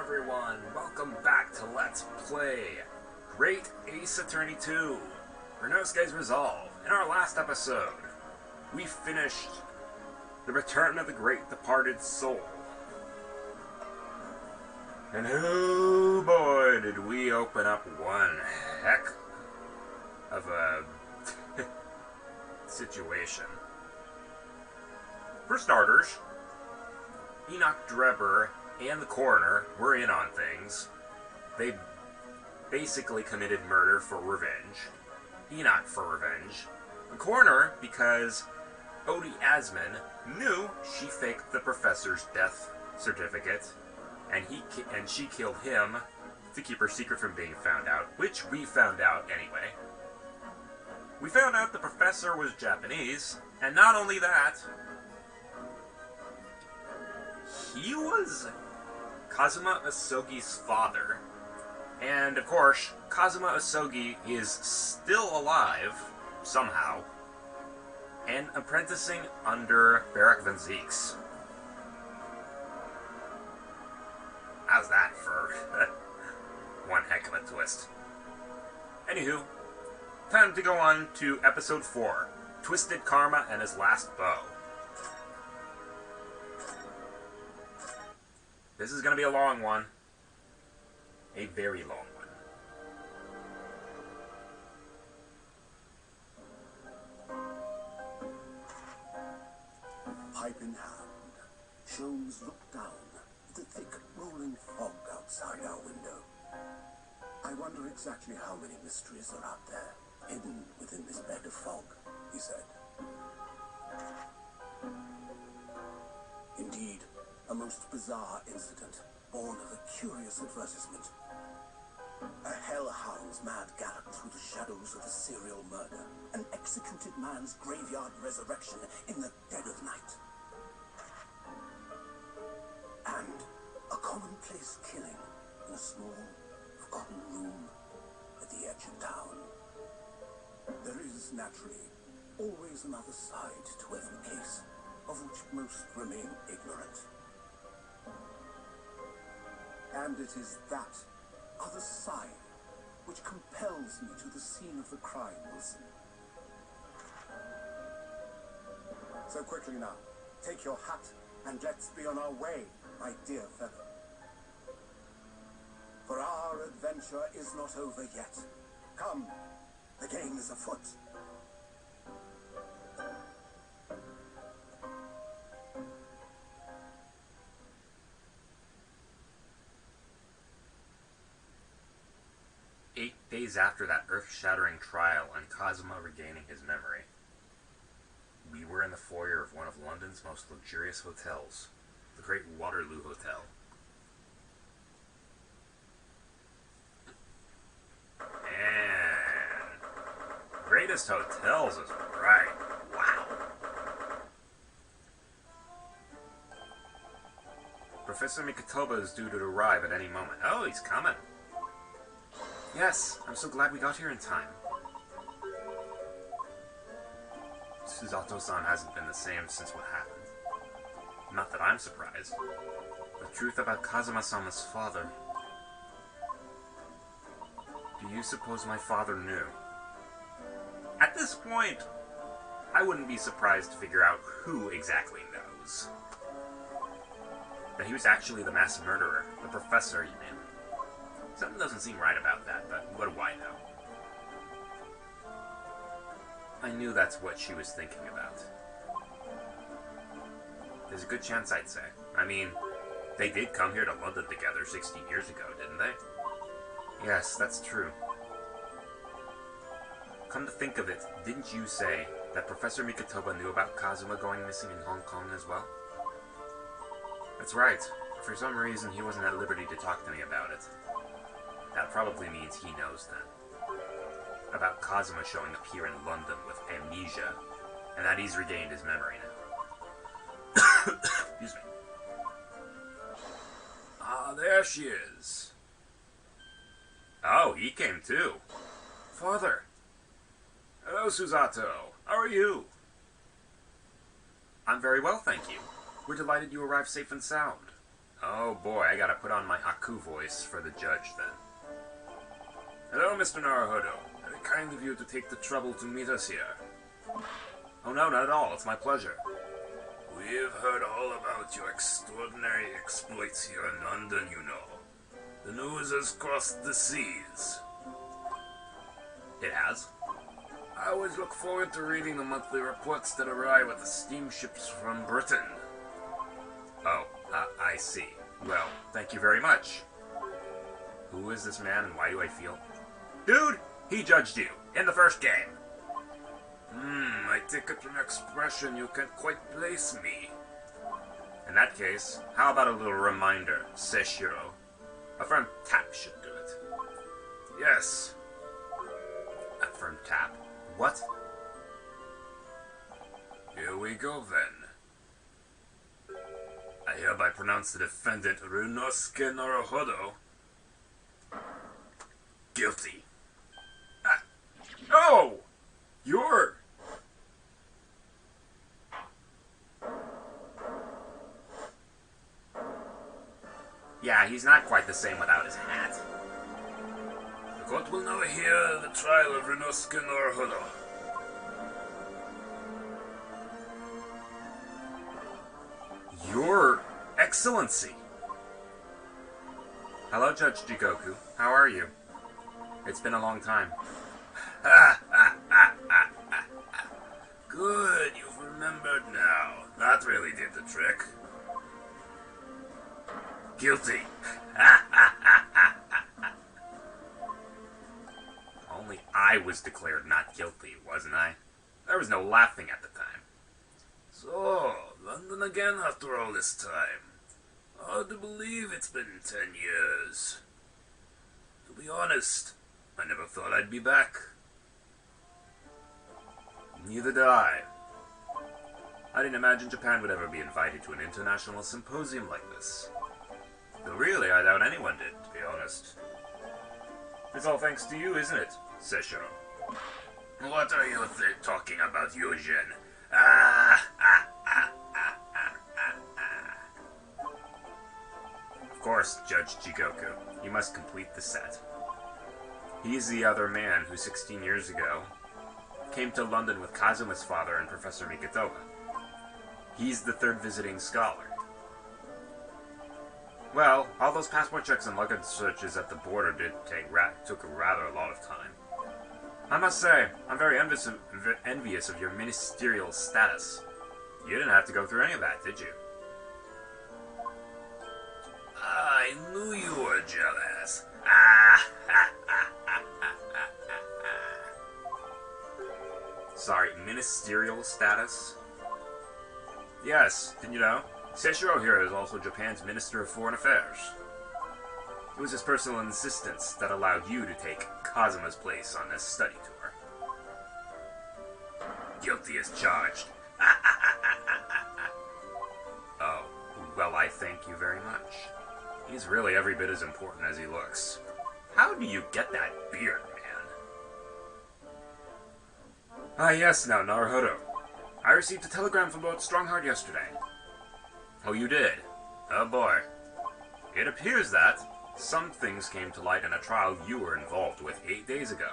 everyone, welcome back to Let's Play Great Ace Attorney 2, Renosuke's Resolve. In our last episode, we finished the return of the great departed soul. And oh boy, did we open up one heck of a situation. For starters, Enoch Drebber and the coroner were in on things. They basically committed murder for revenge. Enoch for revenge. The coroner because Odie Asman knew she faked the professor's death certificate, and she killed him to keep her secret from being found out, which we found out anyway. We found out the professor was Japanese, and not only that, he was Kazuma Asogi's father. And of course, Kazuma Asogi is still alive, somehow, and apprenticing under Barak Van Zeeks. How's that for one heck of a twist? Anywho, time to go on to episode 4, Twisted Karma and His Last Bow. This is going to be a long one. A very long one. Pipe in hand, Sholmes looked down at the thick, rolling fog outside our window. I wonder exactly how many mysteries are out there, hidden within this bed of fog, he said. Indeed, a most bizarre incident, born of a curious advertisement. A hellhound's mad gallop through the shadows of a serial murder, an executed man's graveyard resurrection in the dead of night. And a commonplace killing in a small, forgotten room at the edge of town. There is, naturally, always another side to every case, of which most remain ignorant. And it is that other side which compels me to the scene of the crime, Wilson. So quickly now, take your hat and let's be on our way, my dear fellow. For our adventure is not over yet. Come, the game is afoot. Days after that earth-shattering trial and Kazuma regaining his memory, we were in the foyer of one of London's most luxurious hotels, the Great Waterloo Hotel. And greatest hotels is right. Wow. Professor Mikotoba is due to arrive at any moment. Oh, he's coming. Yes, I'm so glad we got here in time. Susato-san hasn't been the same since what happened. Not that I'm surprised. The truth about Kazuma-sama's father. Do you suppose my father knew? At this point, I wouldn't be surprised to figure out who exactly knows. That he was actually the mass murderer, the professor, you mean. Something doesn't seem right about that, but what do I know? I knew that's what she was thinking about. There's a good chance, I'd say. I mean, they did come here to London together 16 years ago, didn't they? Yes, that's true. Come to think of it, didn't you say that Professor Mikotoba knew about Kazuma going missing in Hong Kong as well? That's right. For some reason, he wasn't at liberty to talk to me about it. That probably means he knows then. About Kazuma showing up here in London with amnesia, and that he's regained his memory now. Excuse me. Ah, there she is. Oh, he came too. Father. Hello, Susato. How are you? I'm very well, thank you. We're delighted you arrived safe and sound. Oh boy, I gotta put on my Haku voice for the judge then. Hello, Mr. Naruhodo. Very kind of you to take the trouble to meet us here. Oh no, not at all. It's my pleasure. We've heard all about your extraordinary exploits here in London, you know. The news has crossed the seas. It has? I always look forward to reading the monthly reports that arrive with the steamships from Britain. Oh, I see. Well, thank you very much. Who is this man and why do I feel... Dude, he judged you in the first game. I take it from your expression you can't quite place me. In that case, how about a little reminder, Seshiro? A firm tap should do it. Yes. A firm tap? What? Here we go then. I hereby pronounce the defendant Ryunosuke Naruhodo guilty. Oh! You're... Yeah, he's not quite the same without his hat. The court will now hear the trial of Ryunosuke Naruhodo. Your Excellency! Hello, Judge Jigoku. How are you? It's been a long time. Good, you've remembered now. That really did the trick. Guilty. Only I was declared not guilty, wasn't I? There was no laughing at the time. So, London again after all this time. Hard to believe it's been 10 years. To be honest, I never thought I'd be back. Neither did I. I didn't imagine Japan would ever be invited to an international symposium like this. Though really, I doubt anyone did, to be honest. It's all thanks to you, isn't it, Seshiro? What are you talking about, Eugene? Of course, Judge Jigoku. You must complete the set. He's the other man who 16 years ago came to London with Kazuma's father and Professor Mikotoba. He's the third visiting scholar. Well, all those passport checks and luggage searches at the border took a rather lot of time. I must say, I'm very envious of your ministerial status. You didn't have to go through any of that, did you? I knew you were jealous. Sorry, ministerial status? Yes, didn't you know? Seshiro here is also Japan's Minister of Foreign Affairs. It was his personal insistence that allowed you to take Kazuma's place on this study tour. Guilty as charged. Oh, well, I thank you very much. He's really every bit as important as he looks. How do you get that beard, man? Ah, yes, now, Naruhodo. I received a telegram from Lord Stronghart yesterday. Oh, you did? Oh, boy. It appears that some things came to light in a trial you were involved with 8 days ago.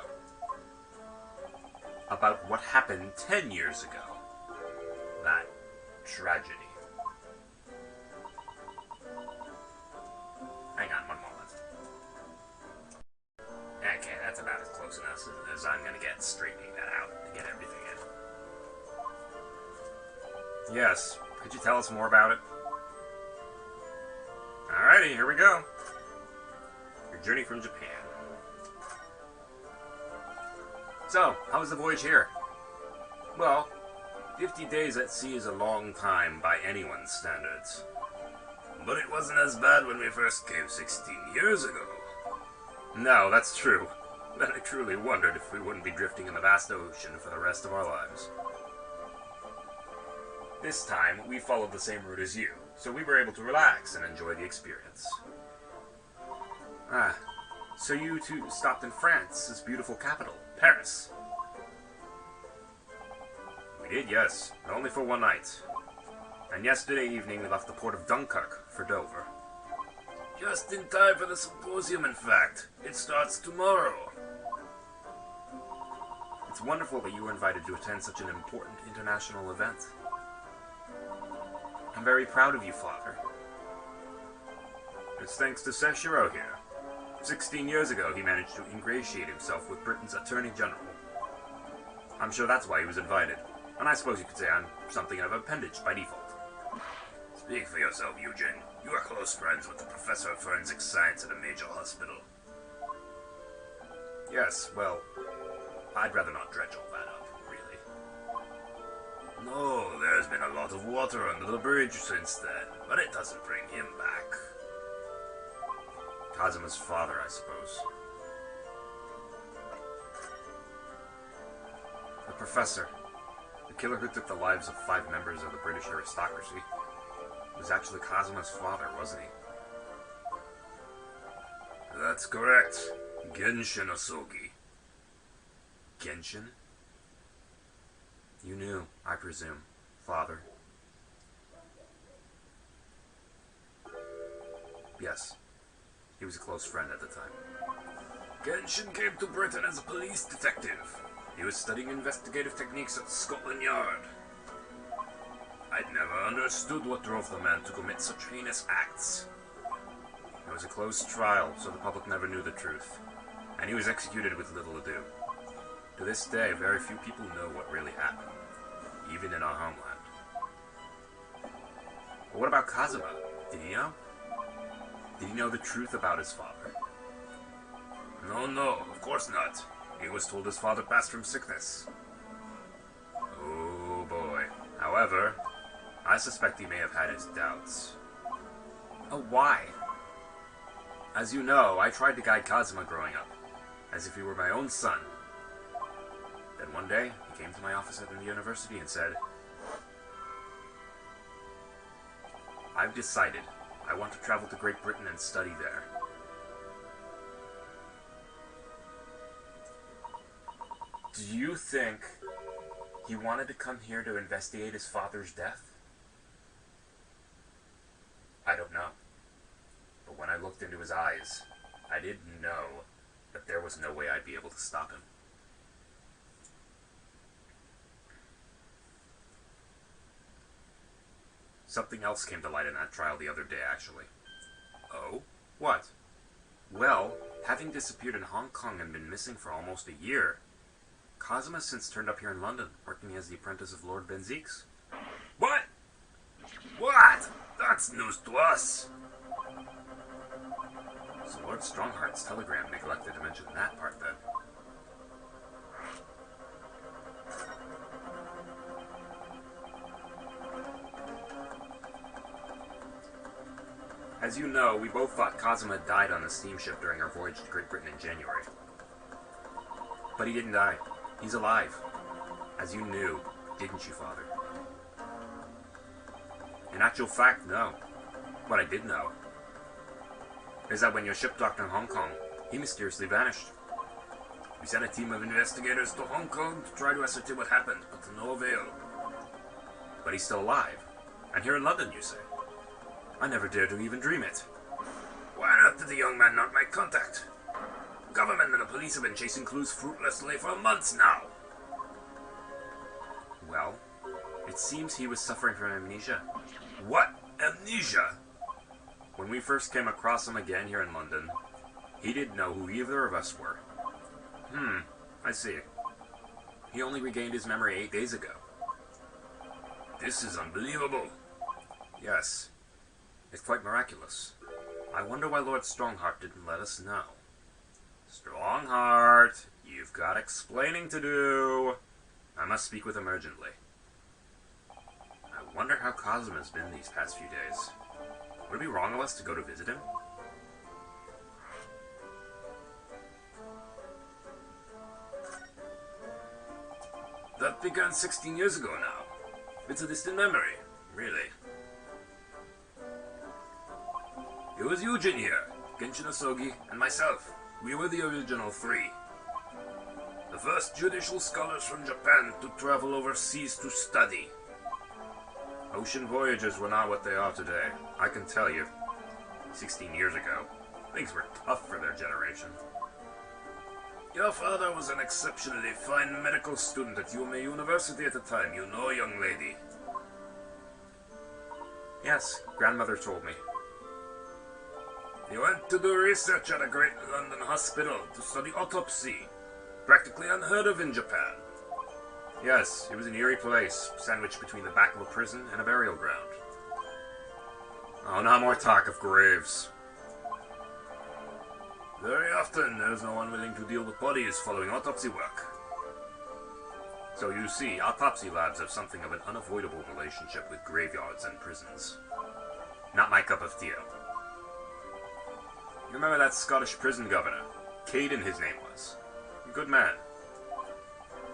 About what happened 10 years ago. That tragedy. Hang on one moment. Okay, that's about as close enough as I'm gonna get straightening that out to get everything in. Yes, could you tell us more about it? Alrighty, here we go. Your journey from Japan. So, how was the voyage here? Well, 50 days at sea is a long time by anyone's standards. But it wasn't as bad when we first came 16 years ago. No, that's true. Then I truly wondered if we wouldn't be drifting in the vast ocean for the rest of our lives. This time, we followed the same route as you, so we were able to relax and enjoy the experience. Ah, so you two stopped in France's beautiful capital, Paris. We did, yes, but only for one night. And yesterday evening we left the port of Dunkirk for Dover. Just in time for the symposium, in fact. It starts tomorrow. It's wonderful that you were invited to attend such an important international event. I'm very proud of you, Father. It's thanks to Seshiro here. 16 years ago, he managed to ingratiate himself with Britain's Attorney General. I'm sure that's why he was invited. And I suppose you could say I'm something of an appendage by default. Speak for yourself, Eugene. You are close friends with the Professor of Forensic Science at a major hospital. Yes, well, I'd rather not dredge all that up, really. No, there's been a lot of water under the bridge since then, but it doesn't bring him back. Kazuma's father, I suppose. The Professor, the killer who took the lives of 5 members of the British aristocracy, was actually Kazuma's father, wasn't he? That's correct. Genshin Osogi. Genshin? You knew, I presume, Father. Yes. He was a close friend at the time. Genshin came to Britain as a police detective. He was studying investigative techniques at Scotland Yard. I'd never understood what drove the man to commit such heinous acts. It was a closed trial, so the public never knew the truth, and he was executed with little ado. To this day, very few people know what really happened, even in our homeland. But what about Kazuma? Did he know? Did he know the truth about his father? No, of course not. He was told his father passed from sickness. Oh boy. However, I suspect he may have had his doubts. Oh, why? As you know, I tried to guide Kazuma growing up, as if he were my own son. Then one day, he came to my office at the university and said, I've decided I want to travel to Great Britain and study there. Do you think he wanted to come here to investigate his father's death? I don't know. But when I looked into his eyes, I didn't know that there was no way I'd be able to stop him. Something else came to light in that trial the other day, actually. Oh? What? Well, having disappeared in Hong Kong and been missing for almost a year, Kazuma has since turned up here in London, working as the apprentice of Lord Benzeek's. What? What? That's news to us. So Lord Stronghart's telegram neglected to mention that part, then. As you know, we both thought Kazuma died on the steamship during our voyage to Great Britain in January. But he didn't die. He's alive. As you knew, didn't you, Father? In actual fact, no. What I did know is that when your ship docked in Hong Kong, he mysteriously vanished. We sent a team of investigators to Hong Kong to try to ascertain what happened, but to no avail. But he's still alive. And here in London, you say? I never dared to even dream it. Why on earth did the young man not make contact? The government and the police have been chasing clues fruitlessly for months now. Well, it seems he was suffering from amnesia. What? Amnesia? When we first came across him again here in London, he didn't know who either of us were. I see. He only regained his memory 8 days ago. This is unbelievable. Yes. It's quite miraculous. I wonder why Lord Stronghart didn't let us know. Stronghart, you've got explaining to do. I must speak with him urgently. I wonder how Kazuma's been these past few days. Would it be wrong of us to go to visit him? That began 16 years ago now. It's a distant memory, really. It was Eugene here, Genshin Osogi, and myself. We were the original 3. The first judicial scholars from Japan to travel overseas to study. Ocean voyages were not what they are today, I can tell you. 16 years ago. Things were tough for their generation. Your father was an exceptionally fine medical student at UMA University at the time, you know, young lady. Yes, grandmother told me. He went to do research at a great London hospital to study autopsy. Practically unheard of in Japan. Yes, it was an eerie place, sandwiched between the back of a prison and a burial ground. Oh, no more talk of graves. Very often, there is no one willing to deal with bodies following autopsy work. So you see, autopsy labs have something of an unavoidable relationship with graveyards and prisons. Not my cup of tea. You remember that Scottish prison governor? Caden, his name was. Good man.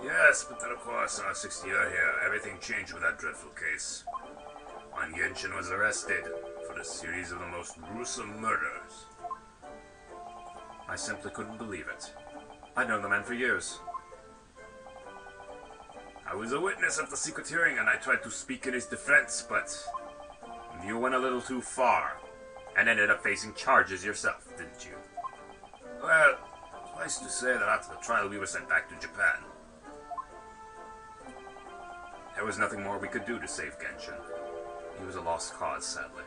Yes, but then of course, in our 6th year here, everything changed with that dreadful case. When Genshin was arrested for a series of the most gruesome murders. I simply couldn't believe it. I'd known the man for years. I was a witness at the secret hearing and I tried to speak in his defense, but you went a little too far and ended up facing charges yourself, didn't you? Well, suffice to say that after the trial we were sent back to Japan. There was nothing more we could do to save Genshin. He was a lost cause, sadly.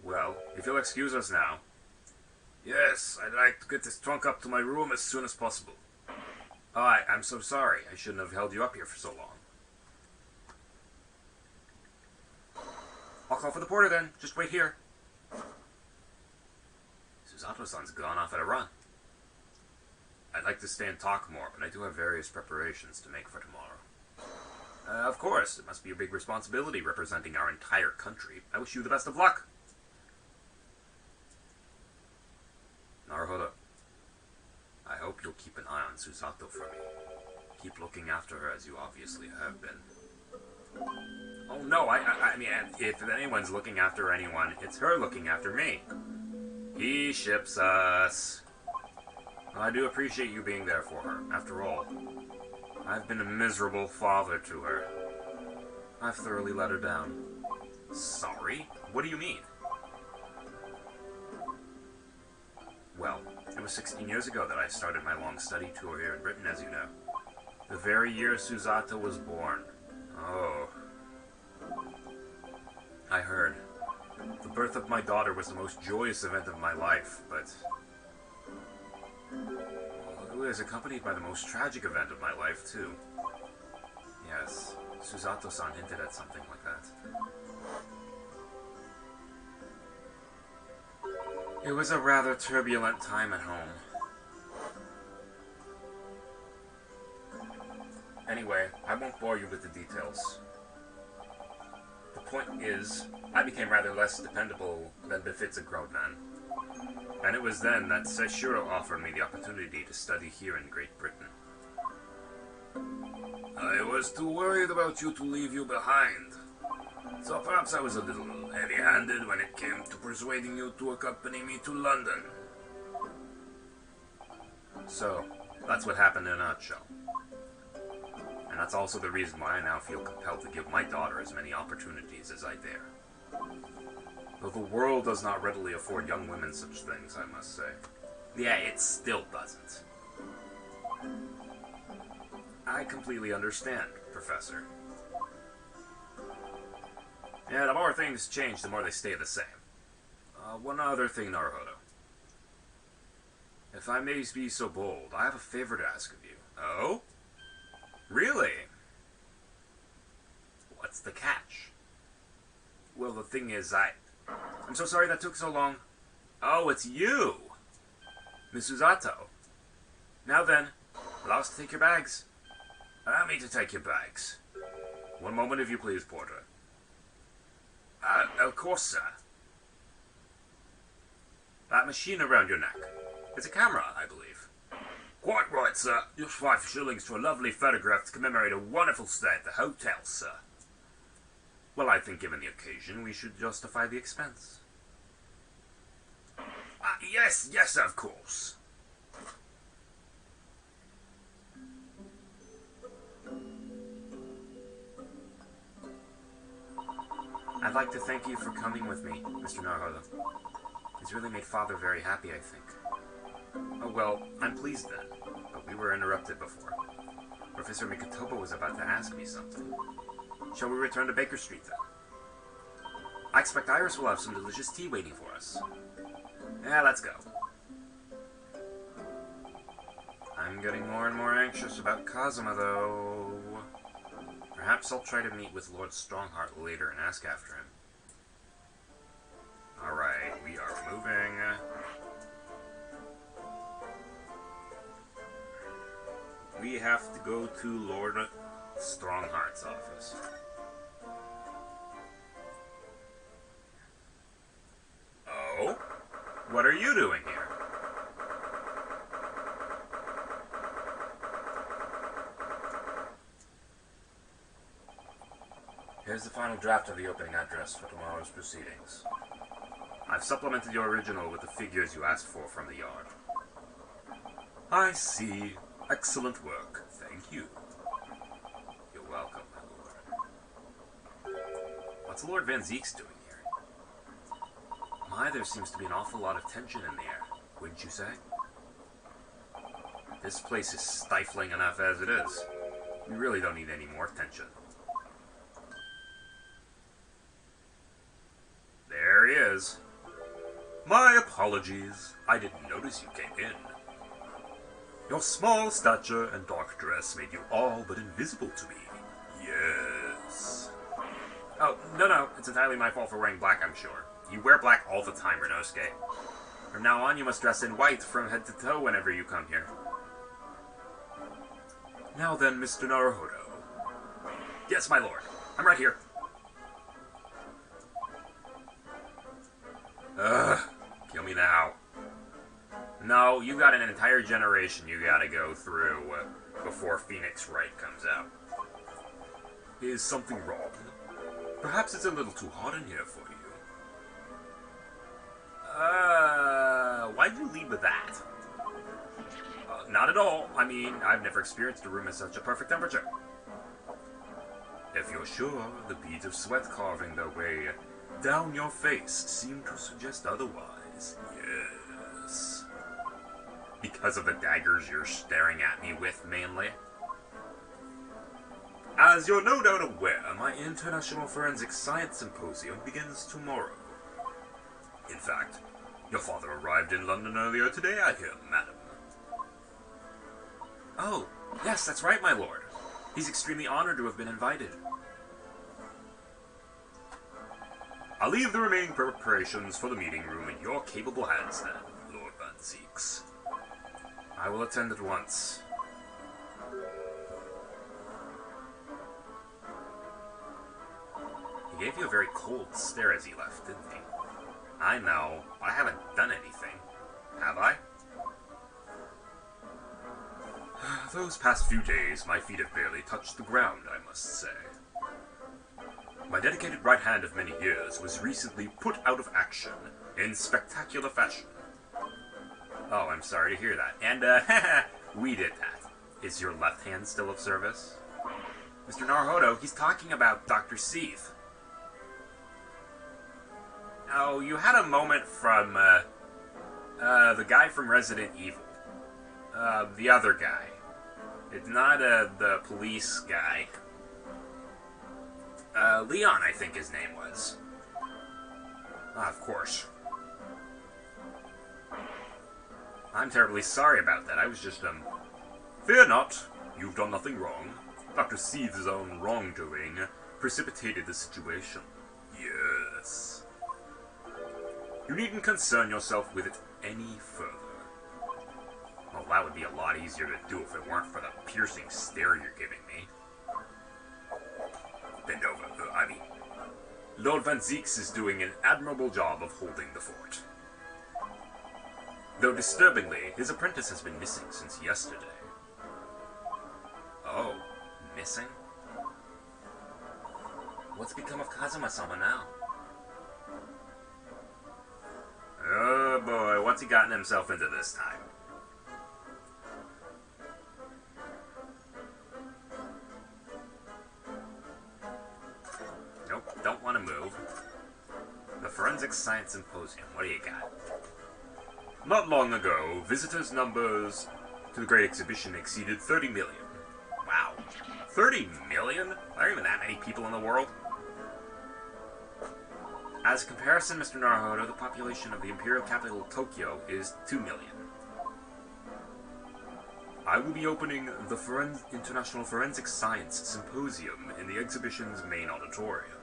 Well, if you'll excuse us now. Yes, I'd like to get this trunk up to my room as soon as possible. Oh, I'm so sorry. I shouldn't have held you up here for so long. I'll call for the porter then. Just wait here. Susato-san's gone off at a run. I'd like to stay and talk more, but I do have various preparations to make for tomorrow. Of course, it must be a big responsibility representing our entire country. I wish you the best of luck. Naruhodo, I hope you'll keep an eye on Susato for me. Keep looking after her as you obviously have been. Oh no, I mean, if anyone's looking after anyone, it's her looking after me. He ships us. Well, I do appreciate you being there for her. After all, I've been a miserable father to her. I've thoroughly let her down. Sorry? What do you mean? Well, it was 16 years ago that I started my long study tour here in Britain, as you know. The very year Susato was born. Oh. I heard. The birth of my daughter was the most joyous event of my life, but it was accompanied by the most tragic event of my life, too. Yes, Susato-san hinted at something like that. It was a rather turbulent time at home. Anyway, I won't bore you with the details. The point is, I became rather less dependable than befits a grown man. And it was then that Seishiro offered me the opportunity to study here in Great Britain. I was too worried about you to leave you behind. So perhaps I was a little heavy-handed when it came to persuading you to accompany me to London. So, that's what happened in a nutshell. And that's also the reason why I now feel compelled to give my daughter as many opportunities as I dare. Though the world does not readily afford young women such things, I must say. Yeah, it still doesn't. I completely understand, Professor. Yeah, the more things change, the more they stay the same. One other thing, Naruhodo. If I may be so bold, I have a favor to ask of you. Oh? Really? What's the catch? Well, the thing is, I'm so sorry that took so long. Oh, it's you! Miss Susato. Now then, allow us to take your bags. Allow me to take your bags. One moment, if you please, Porter. Of course, sir. That machine around your neck. It's a camera, I believe. Quite right, sir. Just 5 shillings for a lovely photograph to commemorate a wonderful stay at the hotel, sir. Well, I think given the occasion, we should justify the expense. Yes, of course. I'd like to thank you for coming with me, Mr. Naruhodo. It's really made Father very happy, I think. Oh, well, I'm pleased then, but we were interrupted before. Professor Mikotoba was about to ask me something. Shall we return to Baker Street, then? I expect Iris will have some delicious tea waiting for us. Yeah, let's go. I'm getting more and more anxious about Kazuma, though. Perhaps I'll try to meet with Lord Stronghart later and ask after him. Alright, we are moving. We have to go to Lord Stronghart's office. Oh? What are you doing here? Here's the final draft of the opening address for tomorrow's proceedings. I've supplemented your original with the figures you asked for from the yard. I see. Excellent work. Thank you. You're welcome, my lord. What's Lord Van Zeek's doing here? My, there seems to be an awful lot of tension in the air, wouldn't you say? This place is stifling enough as it is. We really don't need any more tension. There he is. My apologies. I didn't notice you came in. Your small stature and dark dress made you all but invisible to me. Yes. Oh, no. It's entirely my fault for wearing black, I'm sure. You wear black all the time, Renosuke. From now on, you must dress in white from head to toe whenever you come here. Now then, Mr. Naruhodo. Yes, my lord. I'm right here. Kill me now. No, you got an entire generation you gotta go through before Phoenix Wright comes out. Is something wrong? Perhaps it's a little too hot in here for you. Why'd you lead with that? Not at all. I mean, I've never experienced a room at such a perfect temperature. If you're sure, the beads of sweat carving their way down your face seem to suggest otherwise. Yes. Because of the daggers you're staring at me with, mainly? As you're no doubt aware, my International Forensic Science Symposium begins tomorrow. In fact, your father arrived in London earlier today, I hear, madam. Oh, yes, that's right, my lord. He's extremely honored to have been invited. I'll leave the remaining preparations for the meeting room in your capable hands, then, Lord Van Zeeks. I will attend at once. He gave you a very cold stare as he left, didn't he? I know. I haven't done anything. Have I? Those past few days, my feet have barely touched the ground, I must say. My dedicated right hand of many years was recently put out of action in spectacular fashion. Oh, I'm sorry to hear that. And, we did that. Is your left hand still of service? Mr. Naruhodo, he's talking about Dr. Seath. Oh, you had a moment from, the guy from Resident Evil. The other guy. It's not, the police guy. Leon, I think his name was. Ah, of course. I'm terribly sorry about that. I was just, Fear not. You've done nothing wrong. Dr. Seath's own wrongdoing precipitated the situation. Yes. You needn't concern yourself with it any further. Well, that would be a lot easier to do if it weren't for the piercing stare you're giving me. Bend over. Lord Van Zeeks is doing an admirable job of holding the fort. Though disturbingly, his apprentice has been missing since yesterday. Oh, missing? What's become of Kazuma-sama now? Oh boy, what's he gotten himself into this time? Nope, don't want to move. Forensic Science Symposium. What do you got? Not long ago, visitors' numbers to the Great Exhibition exceeded 30 million. Wow. 30 million? There aren't even that many people in the world. As a comparison, Mr. Naruhodo, the population of the imperial capital, Tokyo, is 2 million. I will be opening the International Forensic Science Symposium in the exhibition's main auditorium.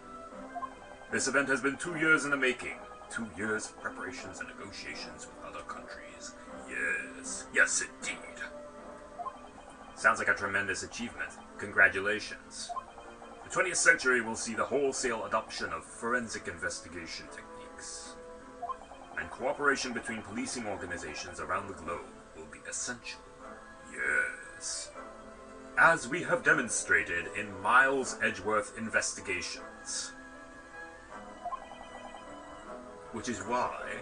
This event has been 2 years in the making. 2 years of preparations and negotiations with other countries. Yes. Yes, indeed. Sounds like a tremendous achievement. Congratulations. The 20th century will see the wholesale adoption of forensic investigation techniques. And cooperation between policing organizations around the globe will be essential. Yes. As we have demonstrated in Miles Edgeworth investigations. Which is why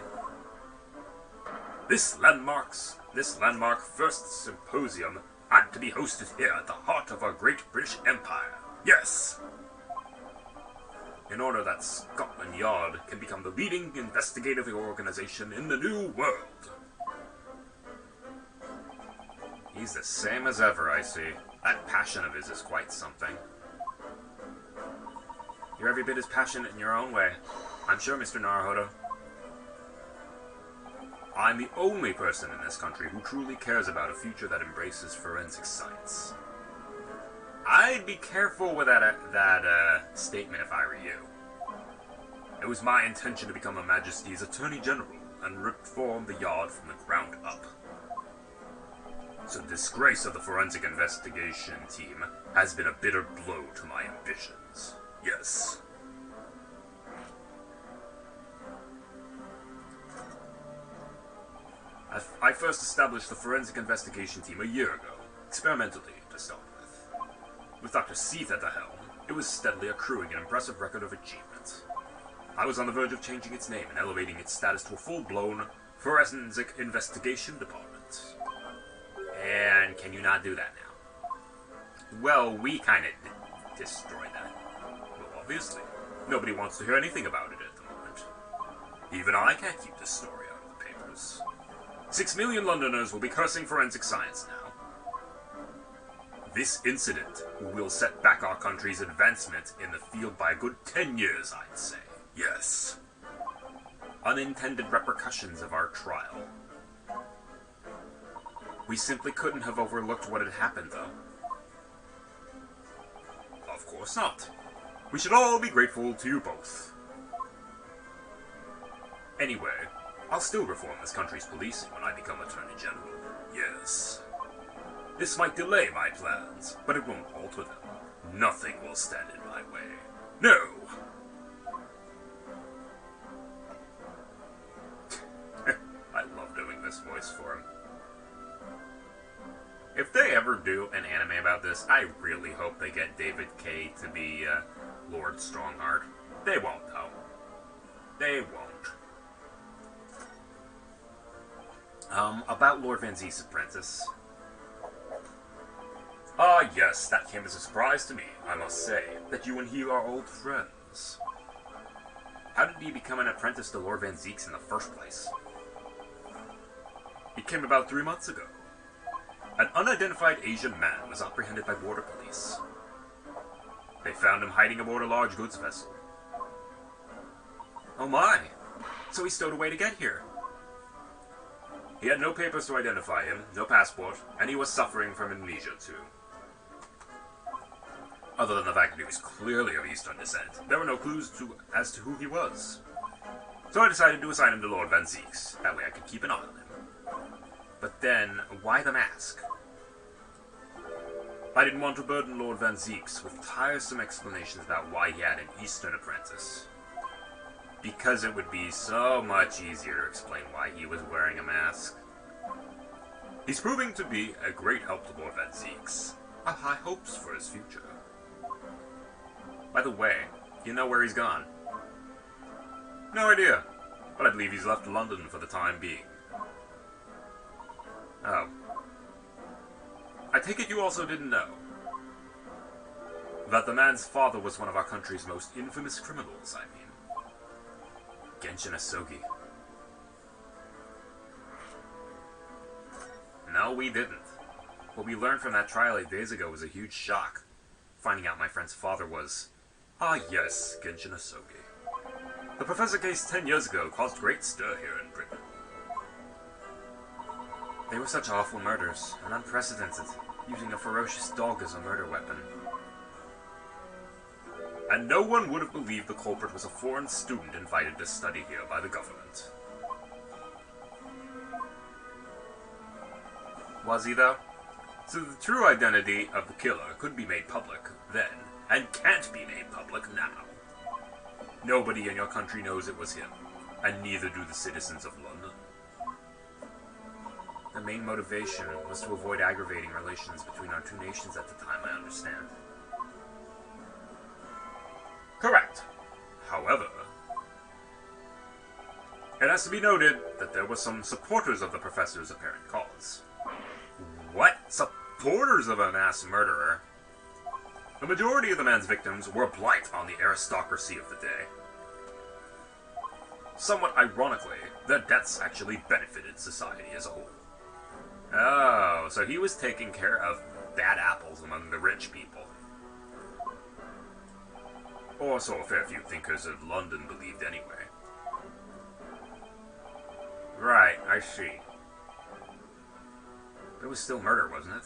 this landmark first symposium had to be hosted here at the heart of our great British Empire. Yes! In order that Scotland Yard can become the leading investigative organization in the New World. He's the same as ever, I see. That passion of his is quite something. You're every bit as passionate in your own way. I'm sure, Mr. Naruhodo. I'm the only person in this country who truly cares about a future that embraces forensic science. I'd be careful with that statement if I were you. It was my intention to become Her Majesty's Attorney General and reform the Yard from the ground up. So the disgrace of the forensic investigation team has been a bitter blow to my ambitions. Yes. I first established the forensic investigation team a year ago, experimentally to start with. With Dr. Seath at the helm, it was steadily accruing an impressive record of achievement. I was on the verge of changing its name and elevating its status to a full-blown forensic investigation department. And can you not do that now? Well, we kind of destroyed that. Well, obviously. Nobody wants to hear anything about it at the moment. Even I can't keep this story out of the papers. 6 million Londoners will be cursing forensic science now. This incident will set back our country's advancement in the field by a good 10 years, I'd say. Yes. Unintended repercussions of our trial. We simply couldn't have overlooked what had happened, though. Of course not. We should all be grateful to you both. Anyway, I'll still reform this country's policing when I become Attorney General. Yes. This might delay my plans, but it won't alter them. Nothing will stand in my way. No! I love doing this voice for him. If they ever do an anime about this, I really hope they get David K. to be Lord Stronghart. They won't, though. They won't. About Lord Van Zeke's apprentice. Ah, yes, that came as a surprise to me, I must say, that you and he are old friends. How did he become an apprentice to Lord Van Zeke's in the first place? It came about 3 months ago. An unidentified Asian man was apprehended by border police. They found him hiding aboard a large goods vessel. Oh my! So he stowed away to get here. He had no papers to identify him, no passport, and he was suffering from amnesia too. Other than the fact that he was clearly of Eastern descent, there were no clues as to who he was. So I decided to assign him to Lord Van Zeke's. That way I could keep an eye on him. But then, why the mask? I didn't want to burden Lord Van Zeke's with tiresome explanations about why he had an Eastern apprentice. Because it would be so much easier to explain why he was wearing a mask. He's proving to be a great help to Lord Van Zeke's. I have high hopes for his future. By the way, you know where he's gone? No idea, but I believe he's left London for the time being. Oh. I take it you also didn't know that the man's father was one of our country's most infamous criminals, I mean. Genshin Asogi. No, we didn't. What we learned from that trial 8 days ago was a huge shock. Finding out my friend's father was... Ah yes, Genshin Asogi. The professor case 10 years ago caused great stir here in Britain. They were such awful murders, and unprecedented, using a ferocious dog as a murder weapon. And no one would have believed the culprit was a foreign student invited to study here by the government. Was he, though? So the true identity of the killer could be made public then, and can't be made public now. Nobody in your country knows it was him, and neither do the citizens of London. The main motivation was to avoid aggravating relations between our two nations at the time, I understand. Correct. However, it has to be noted that there were some supporters of the professor's apparent cause. What? Supporters of a mass murderer? The majority of the man's victims were a blight on the aristocracy of the day. Somewhat ironically, their deaths actually benefited society as a whole. Oh, so he was taking care of bad apples among the rich people. Or so a fair few thinkers of London believed anyway. Right, I see. But it was still murder, wasn't it?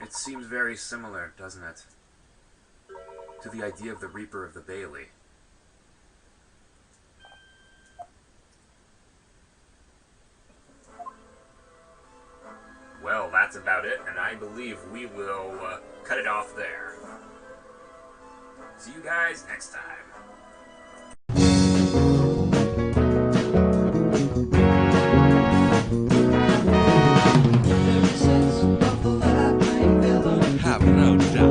It seems very similar, doesn't it? To the idea of the Reaper of the Bailey. Well, that's about it, and I believe we will cut it off there. See you guys next time. Have no doubt.